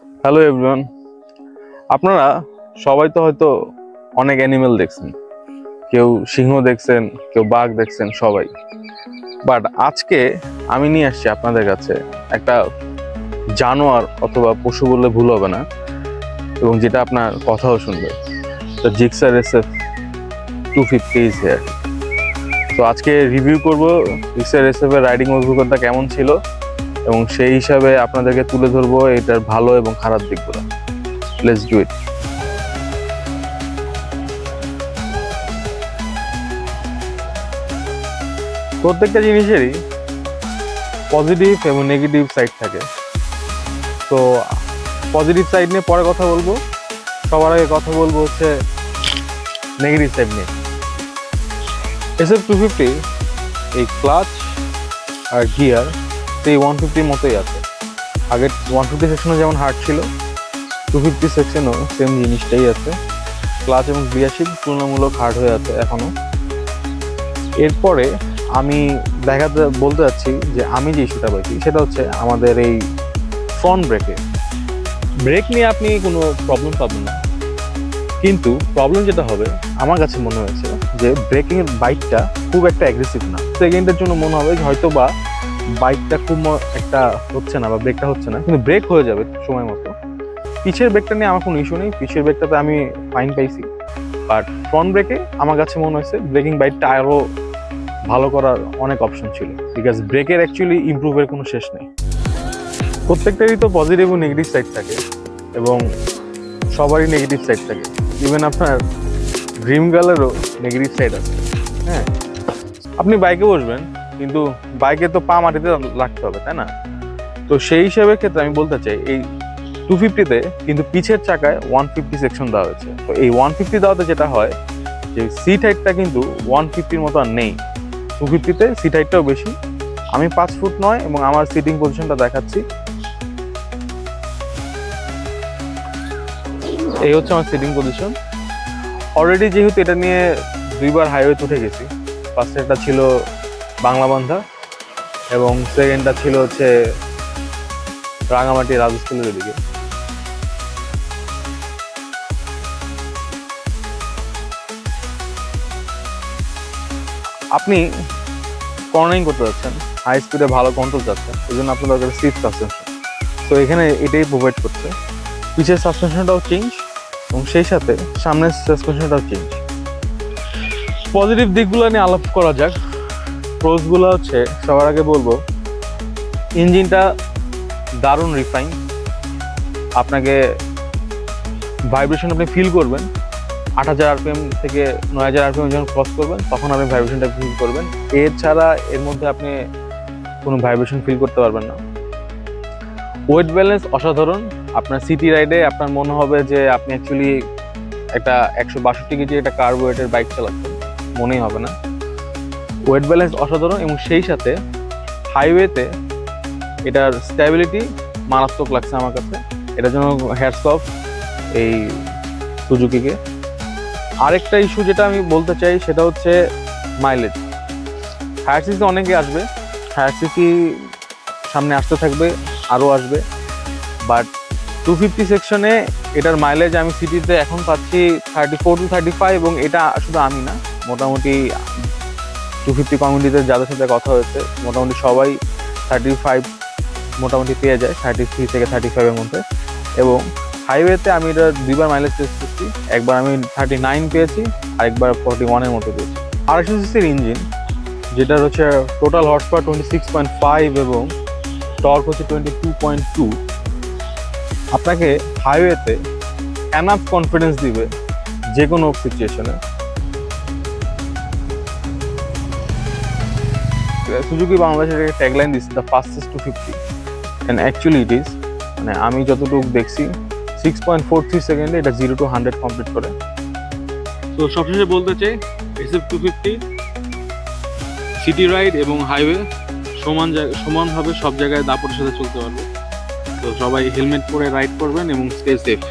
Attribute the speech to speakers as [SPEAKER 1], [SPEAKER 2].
[SPEAKER 1] Hello everyone, আপনারা সবাই তো হয়তো অনেক অ্যানিমেল দেখছেন, কেউ সিংহ দেখছেন, কেউ বাঘ দেখছেন, সবাই। বাট আজকে আমি নিয়ে আসছি আপনাদের কাছে একটা জানোয়ার অথবা পশু বললে ভুল হবে না, এবং যেটা আপনার কথাও শুনবে। The Gixxer SF 250 is here. তো আজকে রিভিউ করব জিক্সার এসএফ এর রাইডিং অভিজ্ঞতা কেমন ছিল, এবং সেই হিসাবে আপনাদেরকে তুলে ধরবো এটার ভালো এবং খারাপ দিকগুলো। Let's do it. প্রত্যেকটা জিনিসেরই পজিটিভ এবং নেগেটিভ সাইড থাকে। তো পজিটিভ সাইড নিয়ে পরে কথা বলবো, সবার আগে কথা বলবো হচ্ছে নেগেটিভ সাইড নিয়ে। এসএফ 250 এই ক্লাচ আর গিয়ার সেই 150 মতোই আছে। আগের 150 সেকশনে যেমন হার্ড ছিল, 250 সেকশনও সেম জিনিসটাই আছে। ক্লাচ এবং গিয়ার শিফট তুলনামূলক হার্ড হয়ে আছে এখনো। এরপরে আমি বলতে চাচ্ছি যে আমি যে ইস্যুটা পাইছি সেটা হচ্ছে আমাদের এই ফ্রন্ট ব্রেক নিয়ে আপনি কোনো প্রবলেম পাবেন না, কিন্তু প্রবলেম যেটা হবে আমার কাছে মনে হয়েছে যে ব্রেকিংয়ের বাইকটা খুব একটা অ্যাগ্রেসিভ না। সেকেন্ডের জন্য মনে হবে হয়তো বা বাইকটা খুব একটা হচ্ছে না বা ব্রেকটা হচ্ছে না, কিন্তু ব্রেক হয়ে যাবে সময় মতো। পিছের ব্রেকটা নিয়ে আমার কোনো ইস্যু নেই, পিছের ব্রেকটাতে আমি ফাইন পাইছি। বাট ফ্রন্ট ব্রেকে আমার কাছে মনে হয়েছে ব্রেকিং বাইকটা আরও ভালো করার অনেক অপশন ছিল, বিকজ ব্রেকের অ্যাকচুয়ালি ইমপ্রুভের কোনো শেষ নেই। প্রত্যেকটারই তো পজিটিভ এবং নেগেটিভ সাইড থাকে, এবং সবারই নেগেটিভ সাইড থাকে। ইভেন আপনার ড্রিম গার্লেরও নেগেটিভ সাইড আছে। হ্যাঁ, আপনি বাইকে বসবেন, কিন্তু বাইকে তো পা মাটিতে রাখতে হবে, তাই না? তো সেই হিসাবে ক্ষেত্রে আমি বলতে চাই এই 250-তে কিন্তু পিছের চাকায় 150 সেকশন দেওয়া হয়েছে। তো এই 150 দেওয়াতে যেটা হয় যে সিট হাইটটা কিন্তু 150-র মতো আর নেই। 250-তে সিট হাইটটাও বেশি। আমি 5 ফুট 9 এবং আমার সিটিং পজিশনটা দেখাচ্ছি। এই হচ্ছে আমার সিটিং পজিশন। অলরেডি যেহেতু এটা নিয়ে 2বার হাইওয়েতে উঠে গেছি। ফার্স্টেরটা ছিল বাংলাবান্ধা এবং সেকেন্ডটা ছিল হচ্ছে রাঙামাটি রাজস্কুলের দিকে। আপনি কর্নারিং করতে যাচ্ছেন, হাই স্পিডে ভালো কন্ট্রোল যাচ্ছেন, এই জন্য আপনার দরকার সিট সাসপেনশন। তো এখানে এটাই প্রোভাইড করছে। পিছের সাসপেনশনটাও চেঞ্জ এবং সেই সাথে সামনের সাসপেনশনটাও চেঞ্জ। পজিটিভ দিকগুলো নিয়ে আলাপ করা যাক। প্রোসগুলো হচ্ছে সবার আগে বলবো ইঞ্জিনটা দারুণ রিফাইন। আপনাকে ভাইব্রেশন আপনি ফিল করবেন 8000 RPM থেকে 9000 RPM যখন ক্রস করবেন তখন আপনি ভাইব্রেশনটা ফিল করবেন। এছাড়া এর মধ্যে আপনি কোনো ভাইব্রেশন ফিল করতে পারবেন না। ওয়েট ব্যালেন্স অসাধারণ। আপনার সিটি রাইডে আপনার মনে হবে যে আপনি অ্যাকচুয়ালি একটা 162 কেজি একটা কার্বোয়েটের বাইক চালাচ্ছেন, মনেই হবে না। ওয়েট ব্যালেন্স অসাধারণ, এবং সেই সাথে হাইওয়েতে এটার স্ট্যাবিলিটি মারাত্মক লাগছে আমার কাছে। এটার জন্য হ্যাটস অফ এই সুজুকিকে। আরেকটা ইস্যু যেটা আমি বলতে চাই সেটা হচ্ছে মাইলেজ। হায়ার সিসি অনেকে আসবে, হায়ার সিসি সামনে আসতে থাকবে, আরও আসবে। বাট 250 সেকশনে এটার মাইলেজ আমি সিটিতে এখন পাচ্ছি 34 to 35, এবং এটা শুধু আমি না, মোটামুটি 250 কমিউনিটিতে যাদের সাথে কথা হয়েছে মোটামুটি সবাই 35 মোটামুটি পেয়ে যায়, 33 থেকে 35-এর মধ্যে। এবং হাইওয়েতে আমি এটা 2বার মাইলেজ টেস্ট করছি, একবার আমি 39 পেয়েছি, আরেকবার 41-এর মতো পেয়েছি। 250 সিসির ইঞ্জিন, যেটার হচ্ছে টোটাল হর্স পাওয়ার 26.5 এবং টর্ক হচ্ছে 22.2, আপনাকে হাইওয়েতে এনাফ কনফিডেন্স দিবে যে কোনো সিচুয়েশনে। সুজুকি বাংলাদেশের একটা ট্যাগলাইন দিচ্ছে the fastest 250, and actually it is. মানে আমি যতটুকু দেখছি 6.43 সেকেন্ডে এটা 0 to 100 কমপ্লিট করে। তো সবশেষে বলতে চাই এসএফ 250 সিটি রাইড এবং হাইওয়ে সমানভাবে সব জায়গায় দাপটের সাথে চলতে পারবে। তো সবাই হেলমেট পরে রাইড করবেন এবং স্টে সেফ।